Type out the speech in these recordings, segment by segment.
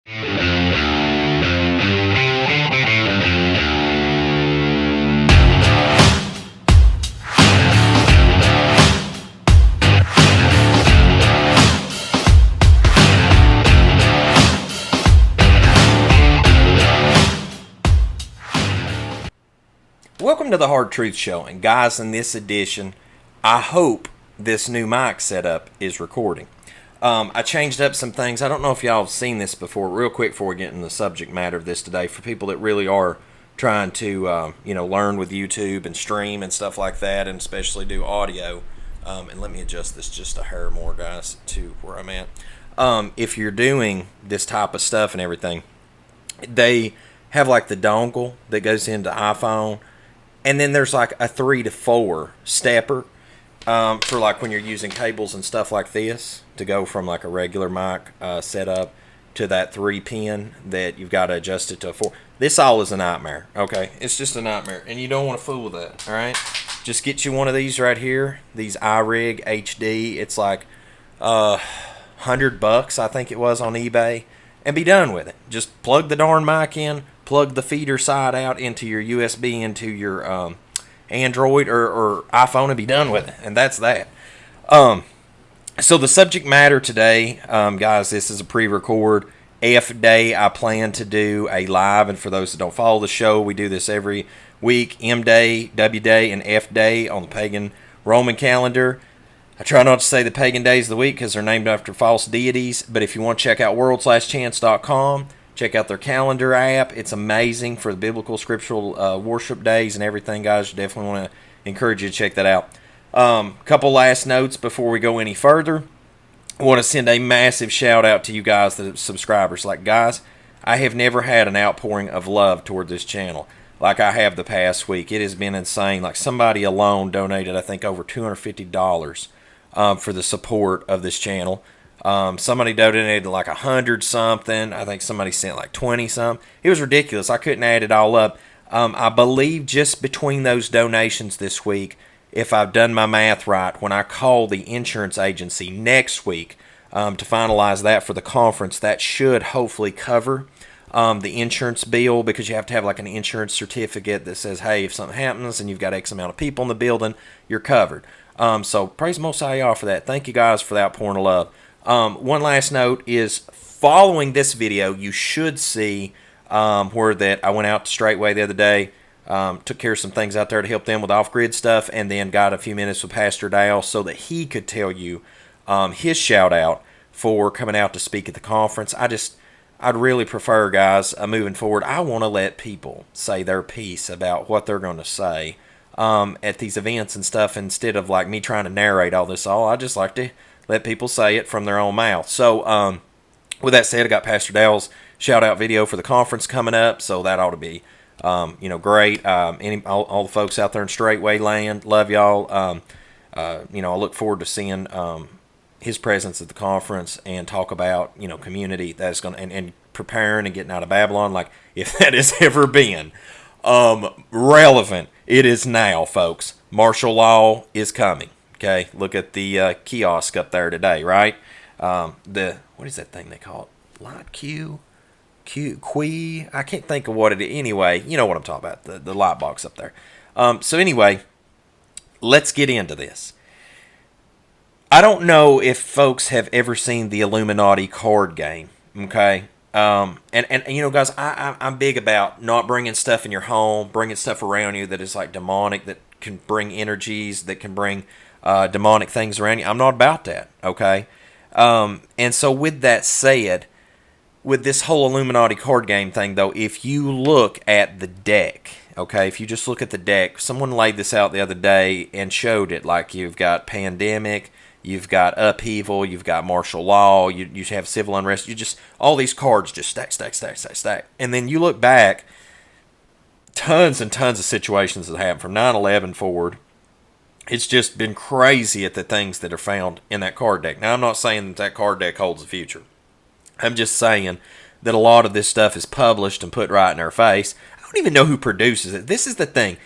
Welcome to the Hard Truth Show, and guys, in this edition, I hope this new mic setup is recording. I changed up some things. I don't know if y'all have seen this before. Real quick before we get into the subject matter of this today, for people that really are trying to learn with YouTube and stream and stuff like that, and especially do audio. And let me adjust this just a hair more, guys, to where I'm at. If you're doing this type of stuff and everything, they have like the dongle that goes into iPhone. And then there's like a 3 to 4 stepper for like when you're using cables and stuff like this to go from like a regular mic setup to that 3 pin that you've got to adjust it to a 4. This all is a nightmare, okay? It's just a nightmare, and you don't want to fool with that, all right? Just get you one of these right here, these iRig HD. It's like $100, I think it was, on eBay, and be done with it. Just plug the darn mic in, plug the feeder side out into your USB into your Android or iPhone, and be done with it. And that's that. So the subject matter today, guys, this is a pre-record. F Day, I plan to do a live, and for those that don't follow the show, we do this every week. M Day, W Day, and F Day on the pagan Roman calendar. I try not to say the pagan days of the week because they're named after false deities, but if you want to check out world/chance.com, check out their calendar app. It's amazing for the biblical scriptural worship days and everything, guys. You definitely want to encourage you to check that out. Couple last notes before we go any further. I want to send a massive shout out to you guys, the subscribers. Like, guys, I have never had an outpouring of love toward this channel like I have the past week. It has been insane. Like, somebody alone donated, I think, over $250 for the support of this channel. Somebody donated like 100 something. I think somebody sent like 20 some. It was ridiculous. I couldn't add it all up. I believe just between those donations this week, if I've done my math right, when I call the insurance agency next week to finalize that for the conference, that should hopefully cover the insurance bill, because you have to have like an insurance certificate that says, hey, if something happens and you've got X amount of people in the building, you're covered. So praise Most High y'all for that. Thank you guys for that outpouring of love. One last note is, following this video, you should see where that I went out to Straightway the other day, took care of some things out there to help them with off-grid stuff, and then got a few minutes with Pastor Dale so that he could tell you his shout-out for coming out to speak at the conference. I'd really prefer, guys, moving forward, I want to let people say their piece about what they're going to say at these events and stuff, instead of like me trying to narrate all this all. I just like to let people say it from their own mouth. So, with that said, I got Pastor Dale's shout-out video for the conference coming up, so that ought to be, great. All the folks out there in Straightway land, love y'all. I look forward to seeing his presence at the conference and talk about, community that's going to, and preparing and getting out of Babylon. Like, if that has ever been relevant, it is now, folks. Martial law is coming. Okay, look at the kiosk up there today, right? What is that thing they call it? Light Qui? I can't think of what it is. Anyway, you know what I'm talking about, the light box up there. So anyway, let's get into this. I don't know if folks have ever seen the Illuminati card game, okay? And guys, I'm big about not bringing stuff in your home, bringing stuff around you that is like demonic, that can bring energies, that can bring demonic things around you. I'm not about that, okay? And so with that said, with this whole Illuminati card game thing, though, if you look at the deck, okay, if you just look at the deck, someone laid this out the other day and showed it. Like, you've got pandemic, you've got upheaval, you've got martial law, you have civil unrest, all these cards just stack. And then you look back, tons and tons of situations that happened from 9/11 forward. It's just been crazy at the things that are found in that card deck. Now, I'm not saying that card deck holds the future. I'm just saying that a lot of this stuff is published and put right in our face. I don't even know who produces it. This is the thing.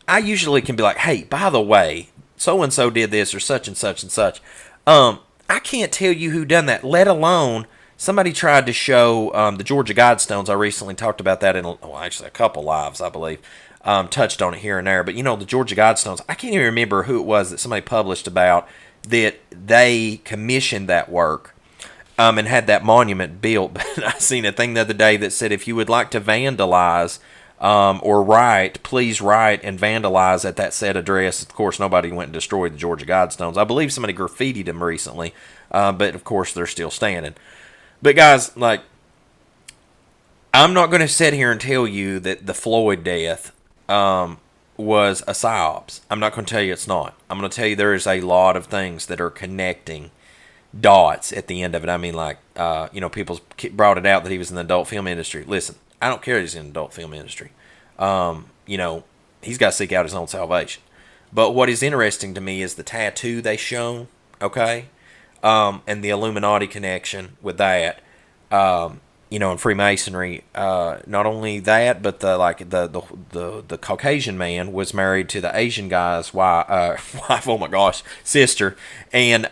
I usually can be like, hey, by the way, so-and-so did this or such and such and such. I can't tell you who done that, let alone somebody tried to show the Georgia Guidestones. I recently talked about that in, well, actually a couple lives, I believe. Touched on it here and there. But, the Georgia Guidestones, I can't even remember who it was that somebody published about that they commissioned that work and had that monument built. But I seen a thing the other day that said if you would like to vandalize or riot, please write and vandalize at that said address. Of course, nobody went and destroyed the Georgia Guidestones. I believe somebody graffitied them recently, but of course they're still standing. But guys, like, I'm not going to sit here and tell you that the Floyd death was a psyops. I'm not going to tell you it's not. I'm going to tell you there is a lot of things that are connecting dots at the end of it. I mean, like, people brought it out that he was in the adult film industry. Listen, I don't care that he's in the adult film industry. He's got to seek out his own salvation. But what is interesting to me is the tattoo they show, okay? And the Illuminati connection with that, and Freemasonry. Not only that, but the Caucasian man was married to the Asian guy's wife. Oh my gosh, sister. And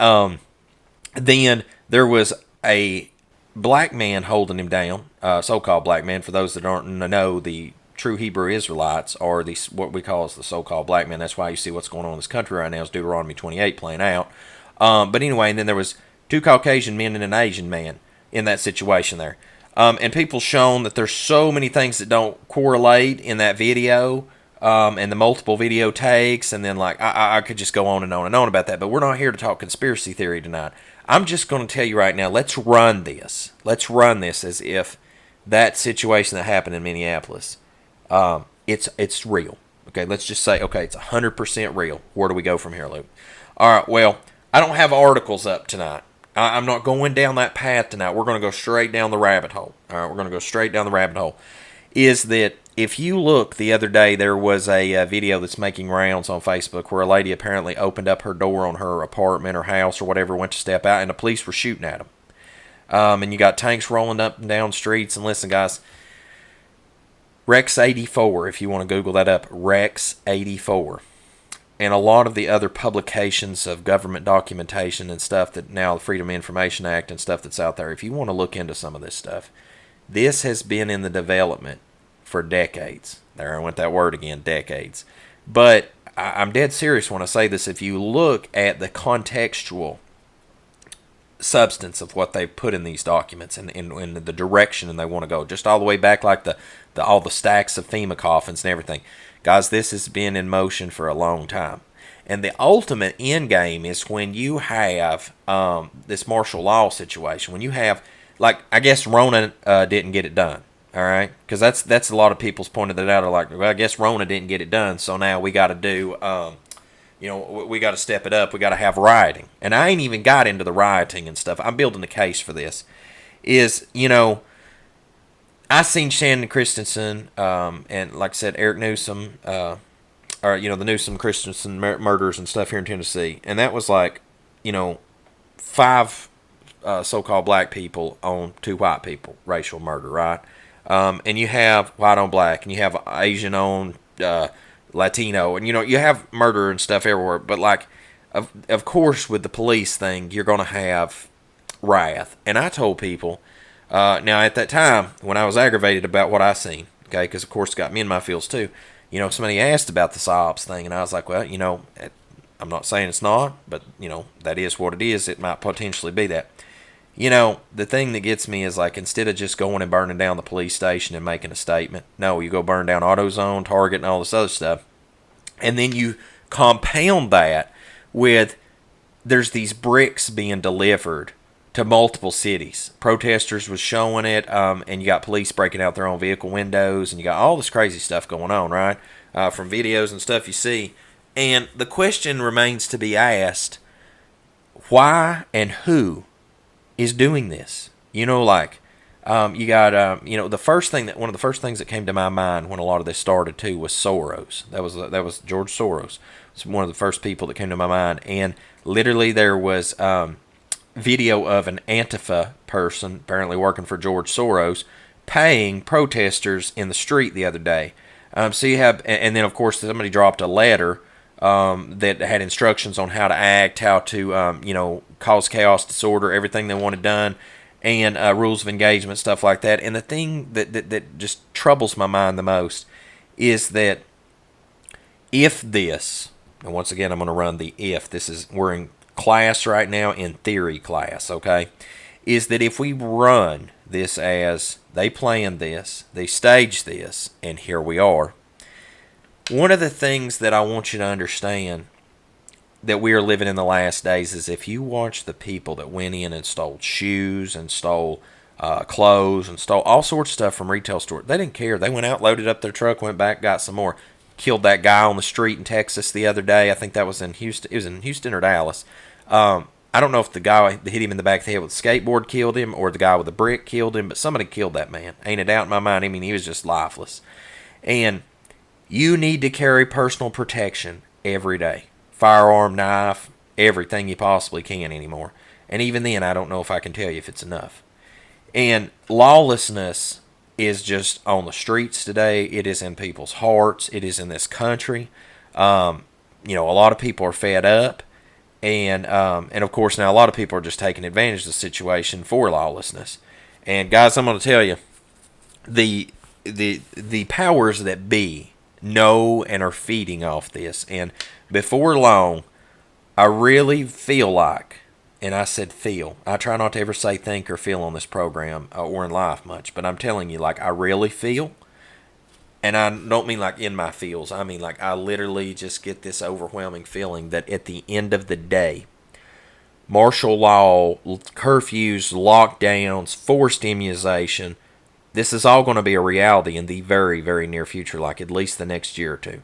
then there was a black man holding him down, so-called black man. For those that don't know, the true Hebrew Israelites are what we call as the so-called black men. That's why you see what's going on in this country right now is Deuteronomy 28 playing out. But anyway, and then there was 2 Caucasian men and an Asian man in that situation there. And people shown that there's so many things that don't correlate in that video, and the multiple video takes, and then I could just go on and on and on about that. But we're not here to talk conspiracy theory tonight. I'm just going to tell you right now, let's run this. Let's run this as if that situation that happened in Minneapolis, it's real. Okay, let's just say, okay, it's 100% real. Where do we go from here, Luke? All right, well, I don't have articles up tonight. I'm not going down that path tonight. We're going to go straight down the rabbit hole. All right, we're going to go straight down the rabbit hole. Is that if you look the other day, there was a video that's making rounds on Facebook where a lady apparently opened up her door on her apartment or house or whatever, went to step out, and the police were shooting at them. And you got tanks rolling up and down streets. And listen, guys, Rex 84, if you want to Google that up, Rex 84. And a lot of the other publications of government documentation and stuff that now the Freedom of Information Act and stuff that's out there, if you want to look into some of this stuff, this has been in the development for decades. There, I went that word again, decades. But I'm dead serious when I say this. If you look at the contextual substance of what they put in these documents and in the direction and they want to go, just all the way back like all the stacks of FEMA coffins and everything. Guys, this has been in motion for a long time. And the ultimate end game is when you have this martial law situation, when you have, like, I guess Rona didn't get it done, all right? Because that's a lot of people's pointed that out. Are like, well, I guess Rona didn't get it done, so now we got to do, we got to step it up. We got to have rioting. And I ain't even got into the rioting and stuff. I'm building a case for this. I seen Shannon Christensen, and like I said, Eric Newsom, the Newsom Christensen murders and stuff here in Tennessee. And that was 5 so-called black people on 2 white people, racial murder, right? And you have white on black, and you have Asian on Latino, and you have murder and stuff everywhere. But of course, with the police thing, you're going to have wrath. And I told people, now at that time when I was aggravated about what I seen, okay, because of course it got me in my feels too. Somebody asked about the psyops thing, and I was like, well, I'm not saying it's not, but that is what it is. It might potentially be that. The thing that gets me is instead of just going and burning down the police station and making a statement, no, you go burn down AutoZone, Target, and all this other stuff. And then you compound that with there's these bricks being delivered to multiple cities. Protesters was showing it, and you got police breaking out their own vehicle windows, and you got all this crazy stuff going on, right? From videos and stuff you see. And the question remains to be asked, why and who is doing this? You got, one of the first things that came to my mind when a lot of this started too was Soros. That was George Soros. It's one of the first people that came to my mind. And literally there was video of an Antifa person, apparently working for George Soros, paying protesters in the street the other day. So you have, and then of course somebody dropped a letter that had instructions on how to act, how to, cause chaos, disorder, everything they wanted done. and rules of engagement, stuff like that. And the thing that just troubles my mind the most is that if this, and once again I'm going to run the if, we're in class right now, in theory class, okay, is that if we run this as they planned this, they staged this, and here we are. One of the things that I want you to understand that we are living in the last days is if you watch the people that went in and stole shoes and stole clothes and stole all sorts of stuff from retail stores, they didn't care. They went out, loaded up their truck, went back, got some more. Killed that guy on the street in Texas the other day. I think that was in Houston. It was in Houston or Dallas. I don't know if the guy that hit him in the back of the head with a skateboard killed him or the guy with a brick killed him, but somebody killed that man. Ain't a doubt in my mind. I mean, he was just lifeless. And you need to carry personal protection every day. Firearm, knife, everything you possibly can anymore. And even then, I don't know if I can tell you if it's enough. And lawlessness is just on the streets today. It is in people's hearts. It is in this country. A lot of people are fed up. And of course, now a lot of people are just taking advantage of the situation for lawlessness. And guys, I'm going to tell you, the powers that be know and are feeding off this. And before long, I really feel like, and I said feel, I try not to ever say think or feel on this program or in life much, but I'm telling you, like, I really feel, and I don't mean like in my feels, I mean like I literally just get this overwhelming feeling that at the end of the day, martial law, curfews, lockdowns, forced immunization, this is all going to be a reality in the very, very near future, like at least the next year or two.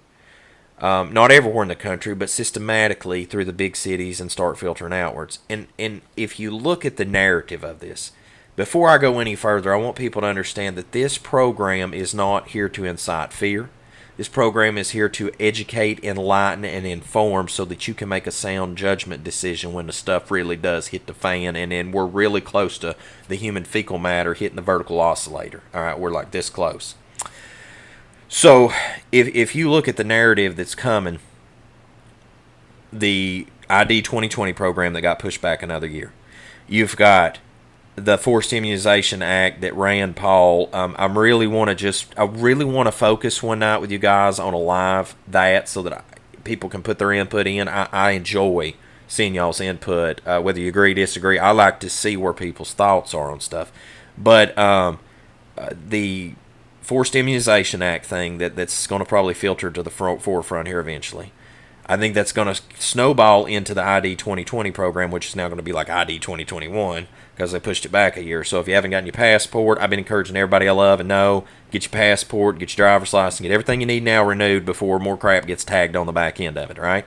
Not everywhere in the country, but systematically through the big cities and start filtering outwards. And if you look at the narrative of this, before I go any further, I want people to understand that this program is not here to incite fear. This program is here to educate, enlighten, and inform so that you can make a sound judgment decision when the stuff really does hit the fan, and then we're really close to the human fecal matter hitting the vertical oscillator. All right, we're like this close. So if you look at the narrative that's coming, the ID 2020 program that got pushed back another year, you've got the Forced Immunization Act that Rand Paul. I really want to focus one night with you guys on a live that so that people can put their input in. I enjoy seeing y'all's input, whether you agree, disagree. I like to see where people's thoughts are on stuff. But the Forced Immunization Act thing that's going to probably filter to the forefront here eventually. I think that's going to snowball into the ID 2020 program, which is now going to be like ID 2021 because they pushed it back a year. So if you haven't gotten your passport, I've been encouraging everybody I love and know, get your passport, get your driver's license, get everything you need now renewed before more crap gets tagged on the back end of it, right?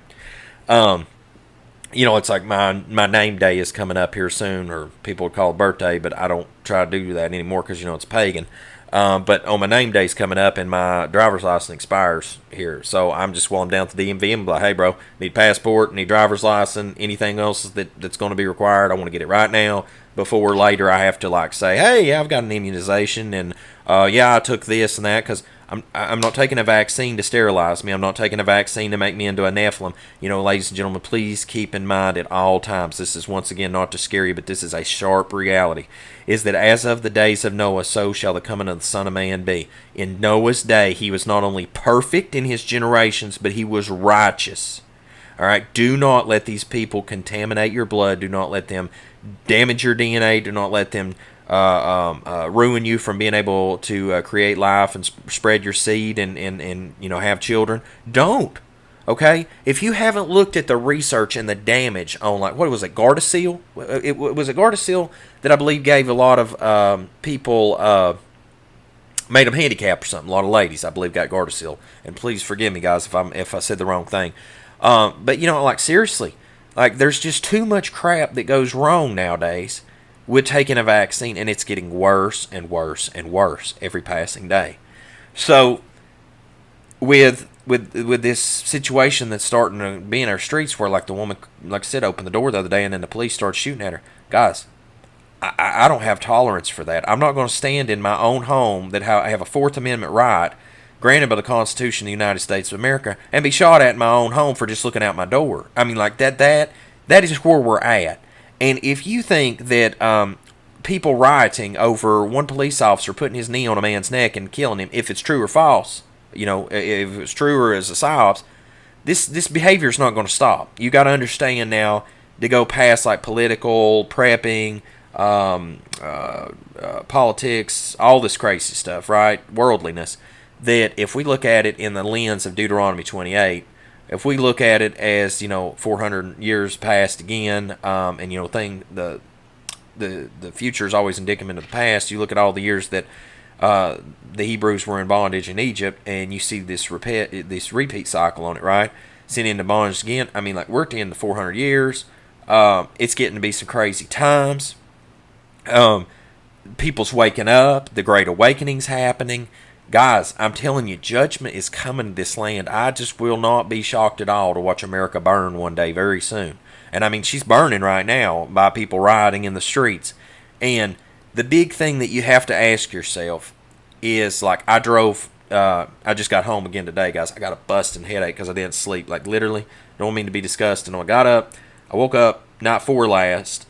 It's like my name day is coming up here soon, or people would call it birthday, but I don't try to do that anymore because, it's pagan. But on my name day's coming up and my driver's license expires here. So I'm down to the DMV and be like, hey, bro, need passport, need driver's license, anything else that's going to be required. I want to get it right now before later I have to say, hey, yeah, I've got an immunization and I took this and that because I'm not taking a vaccine to sterilize me. I'm not taking a vaccine to make me into a Nephilim. Ladies and gentlemen, please keep in mind at all times, this is once again not to scare you, but this is a sharp reality, is that as of the days of Noah, so shall the coming of the Son of Man be. In Noah's day, he was not only perfect in his generations, but he was righteous. All right, do not let these people contaminate your blood. Do not let them damage your DNA. Do not let them ruin you from being able to create life and spread your seed and have children. Don't. Okay? If you haven't looked at the research and the damage on, what was it, Gardasil? Was it Gardasil that I believe gave a lot of people, made them handicapped or something? A lot of ladies, I believe, got Gardasil. And please forgive me, guys, if I said the wrong thing. But, seriously, there's just too much crap that goes wrong nowadays with taking a vaccine, and it's getting worse and worse and worse every passing day. So, with this situation that's starting to be in our streets, where the woman, like I said, opened the door the other day, and then the police started shooting at her, guys, I don't have tolerance for that. I'm not going to stand in my own home that I have a Fourth Amendment right, granted by the Constitution of the United States of America, and be shot at in my own home for just looking out my door. I mean, that is where we're at. And if you think that people rioting over one police officer putting his knee on a man's neck and killing him, if it's true or false, if it's true or is a psyops, this behavior is not going to stop. You got to understand now, to go past like political prepping, politics, all this crazy stuff, right? Worldliness. That if we look at it in the lens of Deuteronomy 28, if we look at it as 400 years past again, and the future is always indicative of the past. You look at all the years that the Hebrews were in bondage in Egypt, and you see this repeat cycle on it, right? Sent into bondage again. I mean, like, we're at the end of 400 years. It's getting to be some crazy times. People's waking up. The Great Awakening's happening. Guys, I'm telling you, judgment is coming to this land. I just will not be shocked at all to watch America burn one day very soon. And I mean, she's burning right now by people rioting in the streets. And the big thing that you have to ask yourself is, like, I just got home again today, guys. I got a busting headache because I didn't sleep. Like, literally, don't mean to be disgusting. I got up, I woke up night before last.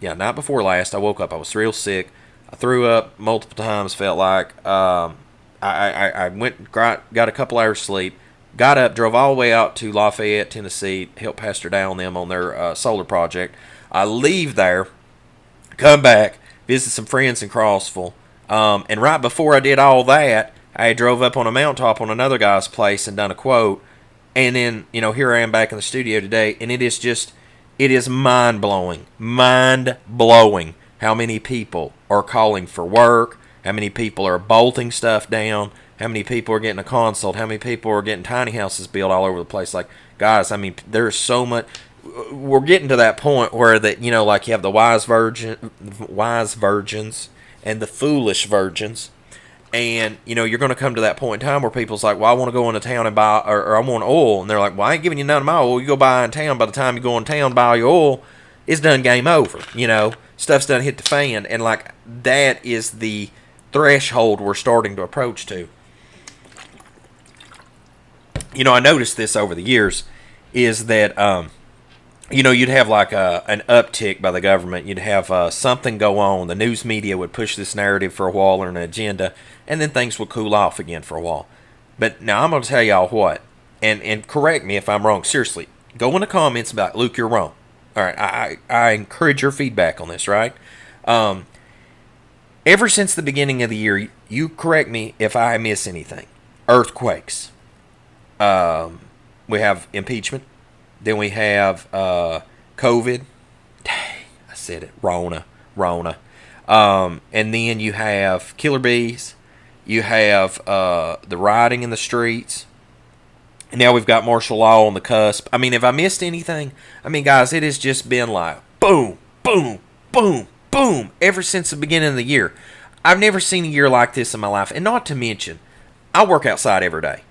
Night before last, I woke up. I was real sick. I threw up multiple times, felt like. I went, got a couple hours sleep, got up, drove all the way out to Lafayette, Tennessee, help Pastor Dow and them on their solar project. I leave there, come back, visit some friends in Crossville, and right before I did all that, I drove up on a mountaintop on another guy's place and done a quote, and then, here I am back in the studio today, and it is mind-blowing how many people are calling for work, how many people are bolting stuff down, how many people are getting a consult, how many people are getting tiny houses built all over the place. Like, guys, I mean, there's so much. We're getting to that point where that, like, you have the wise virgins and the foolish virgins. And, you're going to come to that point in time where people's like, well, I want to go into town and buy, or I want oil. And they're like, well, I ain't giving you none of my oil. You go buy in town. By the time you go in town, buy your oil, it's done game over. Stuff's done hit the fan. And, like, that is the threshold we're starting to approach to. I noticed this over the years is that, you'd have like an uptick by the government. You'd have something go on. The news media would push this narrative for a while or an agenda, and then things would cool off again for a while. But now I'm going to tell y'all what, and correct me if I'm wrong. Seriously, go in the comments about, Luke, you're wrong. All right, I encourage your feedback on this, right? Ever since the beginning of the year, you correct me if I miss anything. Earthquakes. We have impeachment. Then we have COVID. Dang, I said it. Rona. And then you have killer bees. You have the rioting in the streets. And now we've got martial law on the cusp. I mean, have I missed anything? I mean, guys, it has just been like boom, boom, boom, boom, ever since the beginning of the year. I've never seen a year like this in my life. And not to mention, I work outside every day.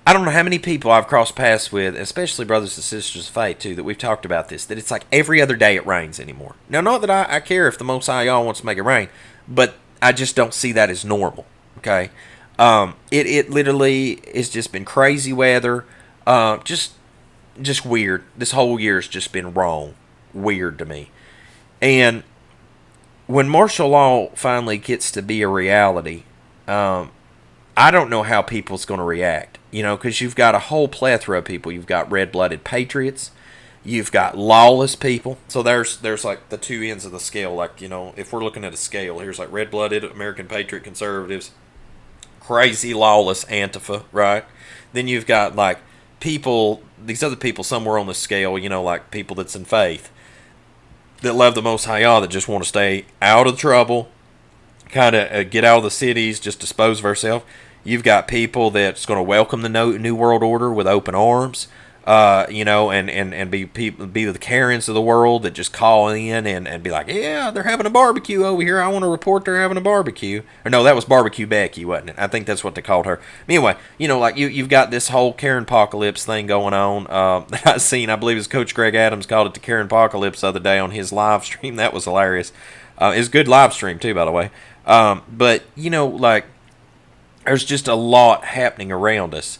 I don't know how many people I've crossed paths with, especially brothers and sisters of faith, too, that we've talked about this, that it's like every other day it rains anymore. Now, not that I care if the Most High y'all wants to make it rain, but I just don't see that as normal, okay? It literally has just been crazy weather, just weird. This whole year's just been wrong, weird to me. And when martial law finally gets to be a reality, I don't know how people's going to react. Because you've got a whole plethora of people. You've got red-blooded patriots. You've got lawless people. So there's like the two ends of the scale. Like, if we're looking at a scale, here's like red-blooded American patriot conservatives, crazy lawless Antifa, right? Then you've got like people, these other people somewhere on the scale, like people that's in faith, that love the Most High Yah, that just want to stay out of trouble, kind of get out of the cities, just dispose of ourselves. You've got people that's going to welcome the New World Order with open arms, and be the Karens of the world that just call in and be like, yeah, they're having a barbecue over here. I want to report they're having a barbecue. Or no, that was Barbecue Becky, wasn't it? I think that's what they called her. Anyway, like you've got this whole Karen apocalypse thing going on. That I've seen, I believe it was Coach Greg Adams called it the Karen apocalypse the other day on his live stream. That was hilarious. It's a good live stream too, by the way. But there's just a lot happening around us.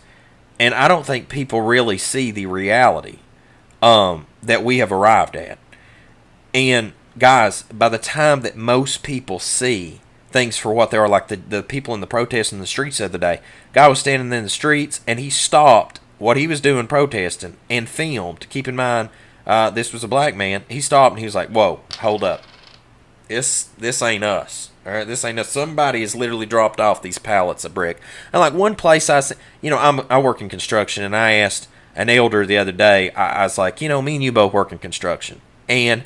And I don't think people really see the reality that we have arrived at. And guys, by the time that most people see things for what they are, like the people in the protests in the streets the other day, guy was standing in the streets and he stopped what he was doing protesting and filmed. Keep in mind, this was a black man. He stopped and he was like, "Whoa, hold up, this ain't us. All right, this ain't us. Somebody has literally dropped off these pallets of brick." And like one place, I work in construction, and I asked an elder the other day. I was like, me and you both work in construction, and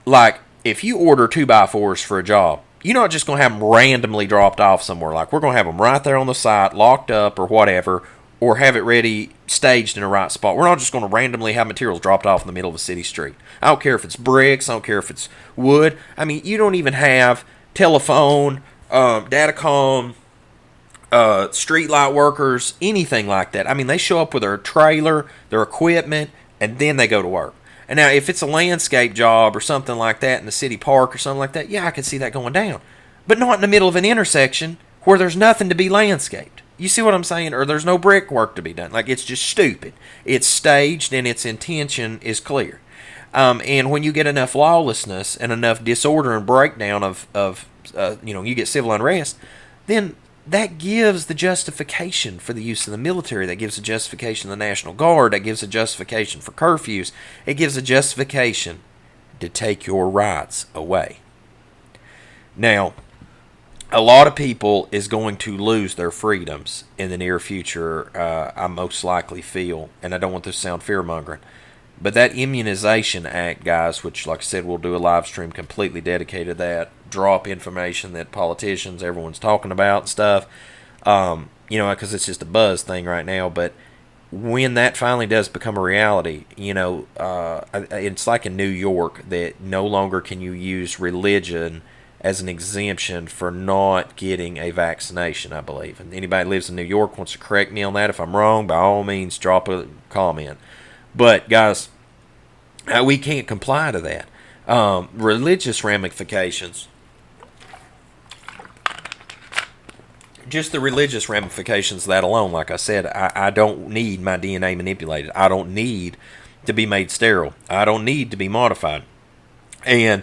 like if you order 2x4s for a job, you're not just gonna have them randomly dropped off somewhere. Like we're gonna have them right there on the site, locked up or whatever, or have it ready, staged in the right spot. We're not just gonna randomly have materials dropped off in the middle of a city street. I don't care if it's bricks. I don't care if it's wood. I mean, you don't even have telephone, datacom, street light workers, anything like that. I mean, they show up with their trailer, their equipment, and then they go to work. And now, if it's a landscape job or something like that in the city park or something like that, yeah, I can see that going down. But not in the middle of an intersection where there's nothing to be landscaped. You see what I'm saying? Or there's no brickwork to be done. Like, it's just stupid. It's staged and its intention is clear. And when you get enough lawlessness and enough disorder and breakdown you get civil unrest, then that gives the justification for the use of the military. That gives the justification of the National Guard. That gives a justification for curfews. It gives a justification to take your rights away. Now, a lot of people is going to lose their freedoms in the near future, I most likely feel, and I don't want this to sound fear-mongering, but that Immunization Act, guys, which, like I said, we'll do a live stream completely dedicated to that, drop information that politicians, everyone's talking about and stuff, because it's just a buzz thing right now. But when that finally does become a reality, it's like in New York that no longer can you use religion as an exemption for not getting a vaccination, I believe. And anybody that lives in New York wants to correct me on that. If I'm wrong, by all means, drop a comment. But, guys, we can't comply to that. Religious ramifications. Just the religious ramifications of that alone, like I said, I don't need my DNA manipulated. I don't need to be made sterile. I don't need to be modified. And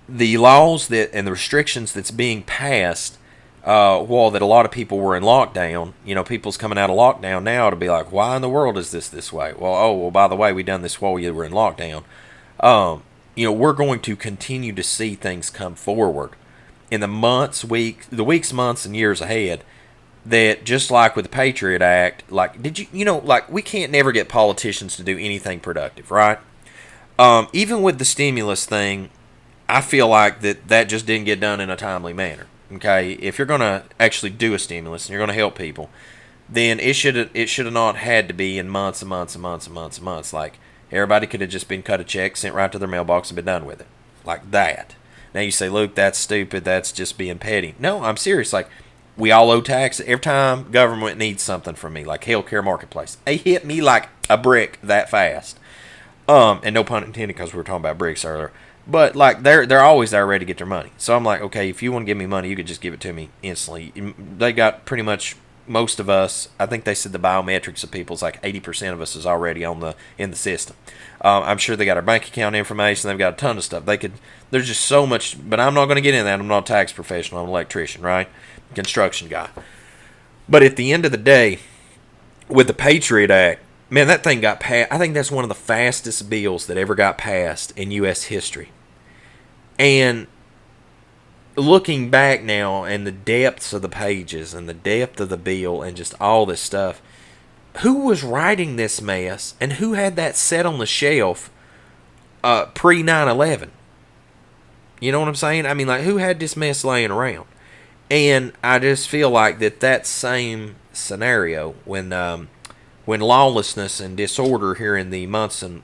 the laws and the restrictions that's being passed while that a lot of people were in lockdown, people's coming out of lockdown now to be like, why in the world is this way? Well, by the way, we done this while we were in lockdown. We're going to continue to see things come forward in the weeks, months, and years ahead. That just like with the Patriot Act, like we can't never get politicians to do anything productive, right? Even with the stimulus thing, I feel like that just didn't get done in a timely manner. Okay, if you're going to actually do a stimulus and you're going to help people, then it should have not had to be in months and months and months and months and months. Like, everybody could have just been cut a check, sent right to their mailbox, and been done with it. Like that. Now you say, Luke, that's stupid. That's just being petty. No, I'm serious. Like, we all owe taxes. Every time government needs something from me, like Healthcare Marketplace, they hit me like a brick that fast. And no pun intended, because we were talking about bricks earlier. But, like, they're always there ready to get their money. So I'm like, okay, if you want to give me money, you could just give it to me instantly. They got pretty much most of us. I think they said the biometrics of people is like 80% of us is already in the system. I'm sure they got our bank account information. They've got a ton of stuff. There's just so much. But I'm not going to get into that. I'm not a tax professional. I'm an electrician, right? Construction guy. But at the end of the day, with the Patriot Act, man, that thing got passed. I think that's one of the fastest bills that ever got passed in U.S. history. And looking back now and the depths of the pages and the depth of the bill and just all this stuff, who was writing this mess and who had that set on the shelf pre 9/11? You know what I'm saying? I mean, like, who had this mess laying around? And I just feel like that same scenario when lawlessness and disorder here in the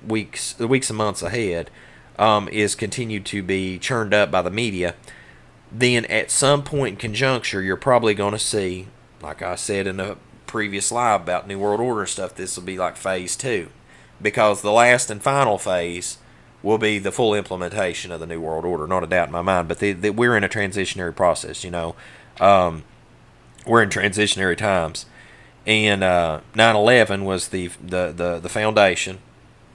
weeks and months ahead is continued to be churned up by the media, then at some point in conjuncture, you're probably going to see, like I said in a previous live about New World Order and stuff, this will be like phase 2. Because the last and final phase will be the full implementation of the New World Order, not a doubt in my mind. But we're in a transitionary process, we're in transitionary times. And 9/11 was the foundation.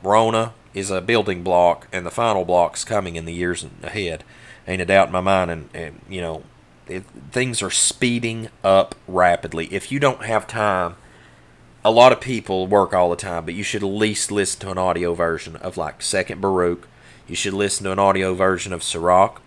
Rona, is a building block, and the final block's coming in the years ahead. Ain't a doubt in my mind, and you know, things are speeding up rapidly. If you don't have time, a lot of people work all the time, but you should at least listen to an audio version of like Second Baruch. You should listen to an audio version of Sirach.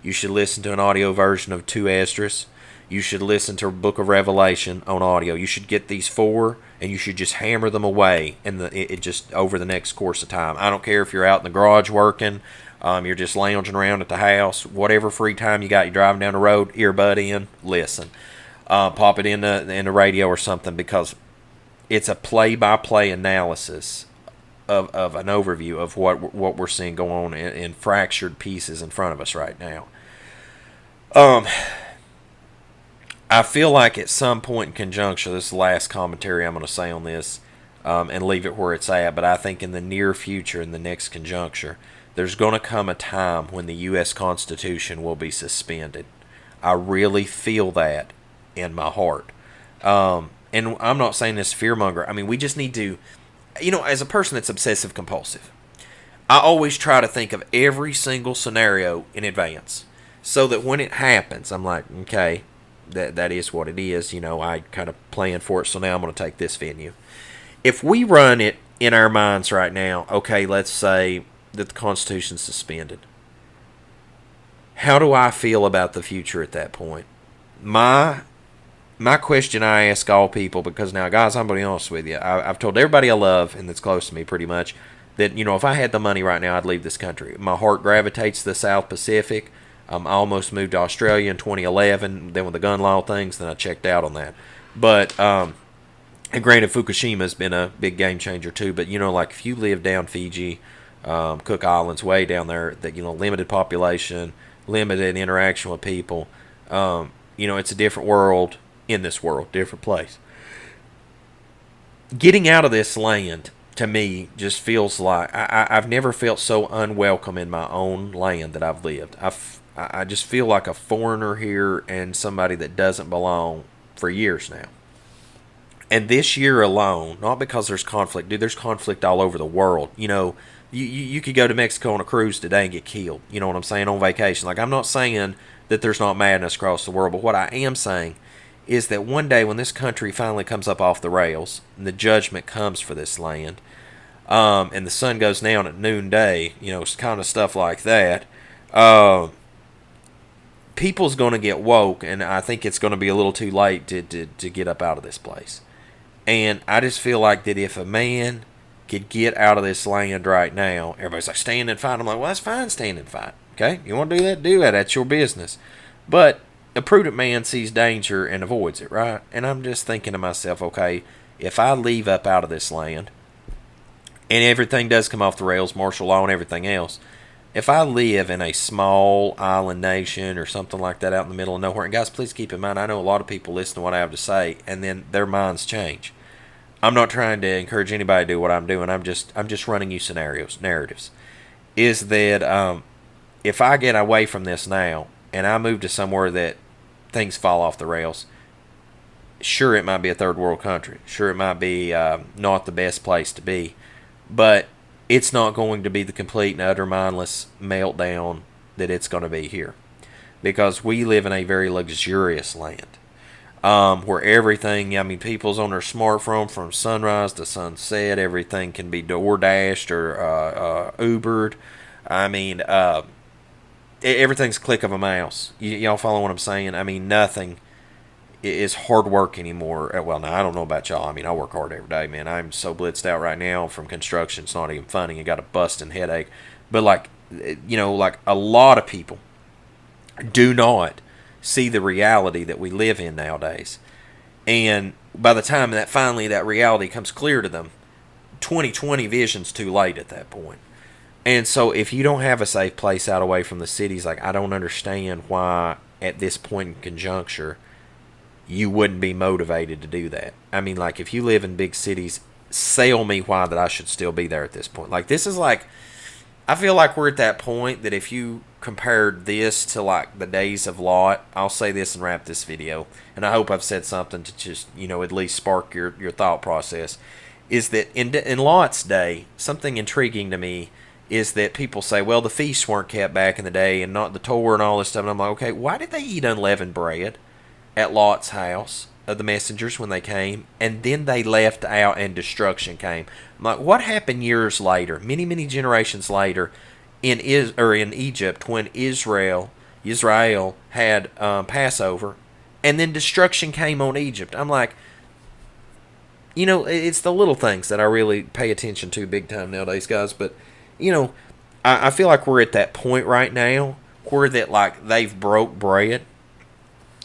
You should listen to an audio version of 2 Esdras. You should listen to Book of Revelation on audio. You should get these 4, and you should just hammer them away it just over the next course of time. I don't care if you're out in the garage working, you're just lounging around at the house, whatever free time you got, you're driving down the road, earbud in, listen. Pop it in the radio or something, because it's a play-by-play analysis of an overview of what we're seeing go on in fractured pieces in front of us right now. I feel like at some point in conjunction, this is the last commentary I'm going to say on this, and leave it where it's at, but I think in the near future, in the next conjuncture, there's going to come a time when the U.S. Constitution will be suspended. I really feel that in my heart. And I'm not saying this fearmonger. I mean, we just need to, as a person that's obsessive compulsive, I always try to think of every single scenario in advance, so that when it happens, I'm like, okay, that is what it is. I kind of planned for it, so now I'm going to take this venue. If we run it in our minds right now, okay, let's say that the Constitution's suspended. How do I feel about the future at that point? My question I ask all people, because now, guys, I'm going to be honest with you. I've told everybody I love and that's close to me pretty much that, if I had the money right now, I'd leave this country. My heart gravitates to the South Pacific. I almost moved to Australia in 2011. Then with the gun law things, then I checked out on that. But, and granted, Fukushima's been a big game changer too. But, like if you live down Fiji, Cook Islands, way down there, that, limited population, limited interaction with people, it's a different world in this world, different place. Getting out of this land, to me, just feels like I've never felt so unwelcome in my own land that I've lived. I just feel like a foreigner here and somebody that doesn't belong for years now. And this year alone, not because there's conflict, dude, there's conflict all over the world. You could go to Mexico on a cruise today and get killed. You know what I'm saying? On vacation. Like, I'm not saying that there's not madness across the world, but what I am saying is that one day when this country finally comes up off the rails and the judgment comes for this land, and the sun goes down at noonday, kind of stuff like that, people's going to get woke, and I think it's going to be a little too late to get up out of this place. And I just feel like that if a man could get out of this land right now, everybody's like, stand and fight. I'm like, well, that's fine, stand and fight. Okay? You want to do that? Do that. That's your business. But a prudent man sees danger and avoids it, right? And I'm just thinking to myself, okay, if I leave up out of this land, and everything does come off the rails, martial law and everything else, if I live in a small island nation or something like that out in the middle of nowhere, and guys, please keep in mind, I know a lot of people listen to what I have to say, and then their minds change. I'm not trying to encourage anybody to do what I'm doing. I'm just running you narratives. Is that if I get away from this now, and I move to somewhere that things fall off the rails, sure, it might be a third world country. Sure, it might be not the best place to be. But it's not going to be the complete and utter mindless meltdown that it's going to be here. Because we live in a very luxurious land. Where everything, people's on their smartphone from sunrise to sunset. Everything can be door dashed or Ubered. Everything's click of a mouse. Y'all follow what I'm saying? Nothing is hard work anymore. Well, now, I don't know about y'all. I work hard every day, man. I'm so blitzed out right now from construction. It's not even funny. I got a busting headache. But, like a lot of people do not see the reality that we live in nowadays. And by the time that finally that reality comes clear to them, 2020 vision's too late at that point. And so if you don't have a safe place out away from the cities, like, I don't understand why at this point in conjuncture you wouldn't be motivated to do that. Like, if you live in big cities, sell me why that I should still be there at this point. Like, this is like, I feel like we're at that point that if you compared this to like the days of Lot, I'll say this and wrap this video, and I hope I've said something to just, at least spark your thought process, is that in Lot's day, something intriguing to me is that people say, well, the feasts weren't kept back in the day and not the Torah and all this stuff. And I'm like, okay, why did they eat unleavened bread at Lot's house of the messengers when they came, and then they left out and destruction came? I'm like, what happened years later, many generations later, in Egypt when Israel had Passover, and then destruction came on Egypt? I'm like, it's the little things that I really pay attention to big time nowadays, guys. But I feel like we're at that point right now where that like they've broke bread.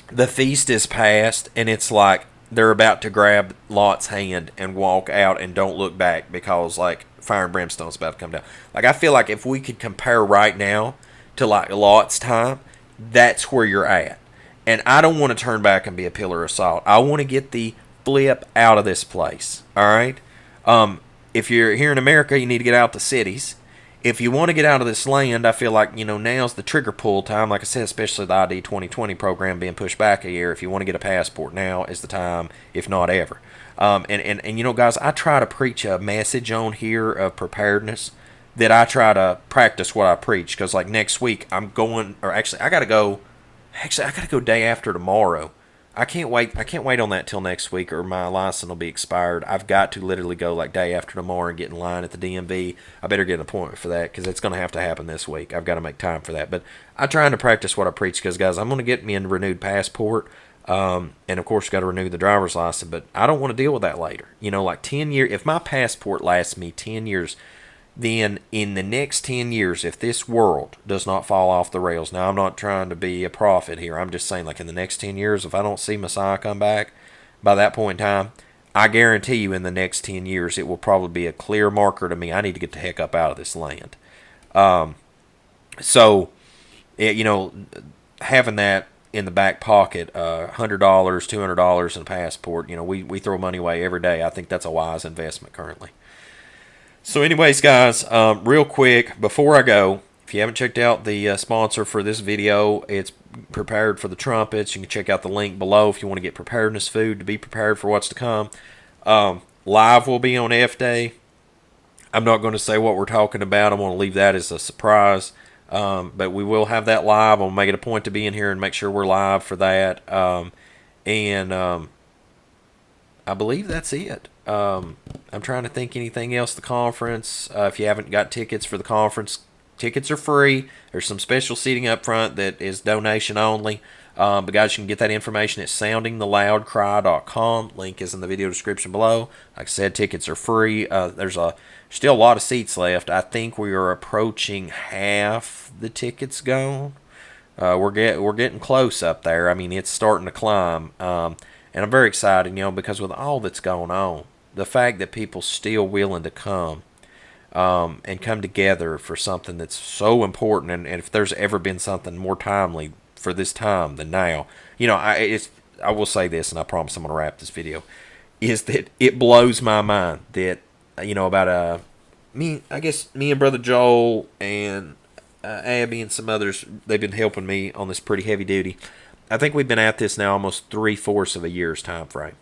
The feast is past, and it's like they're about to grab Lot's hand and walk out and don't look back because like fire and brimstone's about to come down. Like I feel like if we could compare right now to like Lot's time, that's where you're at. And I don't want to turn back and be a pillar of salt. I want to get the flip out of this place. All right. If you're here in America, you need to get out the cities. If you want to get out of this land, I feel like, now's the trigger pull time. Like I said, especially the ID 2020 program being pushed back a year. If you want to get a passport, now is the time, if not ever. And guys, I try to preach a message on here of preparedness, that I try to practice what I preach. Because like next week, I got to go day after tomorrow. I can't wait on that till next week, or my license will be expired. I've got to literally go like day after tomorrow and get in line at the DMV. I better get an appointment for that because it's going to have to happen this week. I've got to make time for that. But I'm trying to practice what I preach because, guys, I'm going to get me a renewed passport. And, of course, got to renew the driver's license. But I don't want to deal with that later. Like 10 years. If my passport lasts me 10 years, then in the next 10 years, if this world does not fall off the rails, now I'm not trying to be a prophet here, I'm just saying like in the next 10 years, if I don't see Messiah come back by that point in time, I guarantee you in the next 10 years, it will probably be a clear marker to me. I need to get the heck up out of this land. Having that in the back pocket, $100, $200 in a passport, we throw money away every day. I think that's a wise investment currently. So anyways, guys, real quick, before I go, if you haven't checked out the sponsor for this video, it's Prepared for the Trumpets. You can check out the link below if you want to get preparedness food to be prepared for what's to come. Live will be on F-Day. I'm not going to say what we're talking about. I'm going to leave that as a surprise. But we will have that live. I'll make it a point to be in here and make sure we're live for that. I believe that's it. I'm trying to think anything else. The conference, if you haven't got tickets for the conference, tickets are free. There's some special seating up front that is donation only. But guys, you can get that information at soundingtheloudcry.com. Link is in the video description below. Like I said, tickets are free. There's still a lot of seats left. I think we are approaching half the tickets gone. We're getting close up there. I mean, it's starting to climb. And I'm very excited, because with all that's going on, the fact that people still willing to come and come together for something that's so important, and if there's ever been something more timely for this time than now, I will say this, and I promise I'm going to wrap this video, is that it blows my mind that, about me and Brother Joel and Abby and some others, they've been helping me on this pretty heavy duty. I think we've been at this now almost 3/4 of a year's time frame,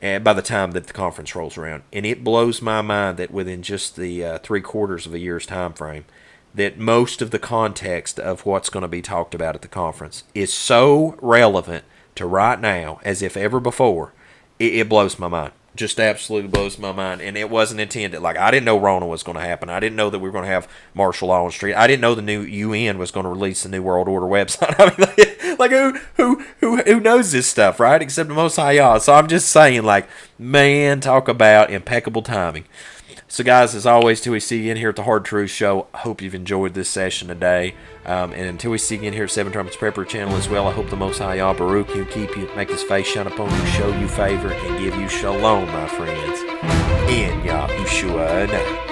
and by the time that the conference rolls around. And it blows my mind that within just the 3/4 of a year's time frame, that most of the context of what's going to be talked about at the conference is so relevant to right now as if ever before. It blows my mind. Just absolutely blows my mind. And it wasn't intended. Like, I didn't know Rona was going to happen. I didn't know that we were going to have martial law on the street. I didn't know the new UN was going to release the New World Order website. I mean, who knows this stuff, right? Except the Most High Yah. So I'm just saying, man, talk about impeccable timing. So, guys, as always, till we see you in here at the Hard Truth Show, I hope you've enjoyed this session today. And until we see you in here at Seven Trumpets Prepper channel as well, I hope the Most High Yah Baruch you, keep you, make his face shine upon you, show you favor, and give you shalom, my friends. In Yahushua name.